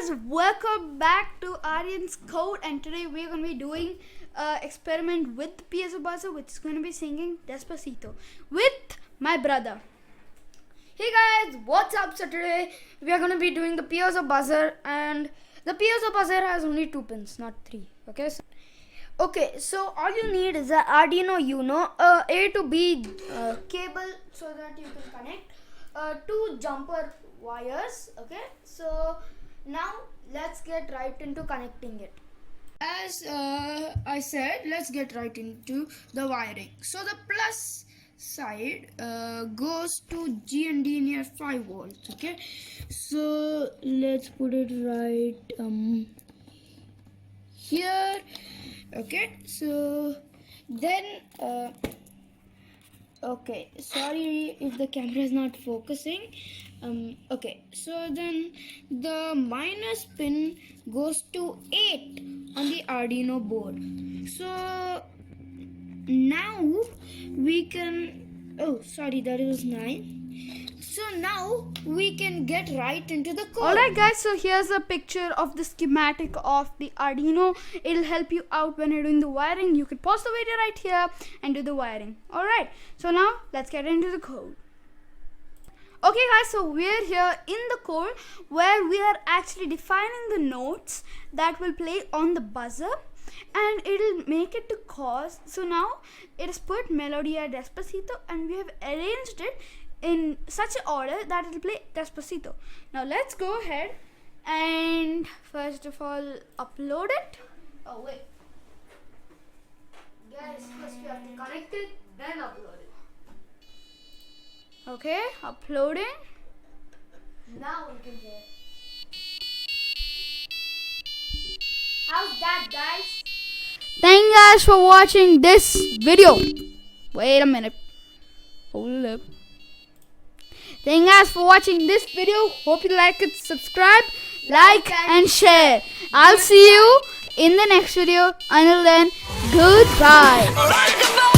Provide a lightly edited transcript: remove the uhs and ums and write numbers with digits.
guys, welcome back to Aryan's Code, and today we're going to be doing experiment with the piezo buzzer, which is going to be singing Despacito with my brother. Hey guys, what's up? So today we are going to be doing the piezo buzzer, and the piezo buzzer has only 2 pins, not 3. Okay, so all you need is an Arduino Uno, A to B cable so that you can connect 2 jumper wires. Okay, so now let's get right into connecting it. As I said, let's get right into the wiring. So the plus side goes to G and D near 5 volts. Okay, so let's put it right here. Okay, so then okay, sorry if the camera is not focusing. Okay, so then the minus pin goes to 8 on the Arduino board. So now we can, oh sorry, that was 9. So now we can get right into the code. Alright guys, so here's a picture of the schematic of the Arduino. It'll help you out when you're doing the wiring. You can pause the video right here and do the wiring. Alright, so now let's get into the code. Okay guys, so we're here in the code where we are actually defining the notes that will play on the buzzer, and it'll make it to cause. So now it is put Melodia Despacito, and we have arranged it in such an order that it will play Despacito. Now let's go ahead and first of all upload it. Oh wait, guys, first we have to connect it, then upload it. Okay, uploading. Now we can hear. How's that, guys? Thank you guys for watching this video. Wait a minute. Hold up. Thank you guys for watching this video. Hope you like it. Subscribe, like and share. I'll see you in the next video. Until then, goodbye.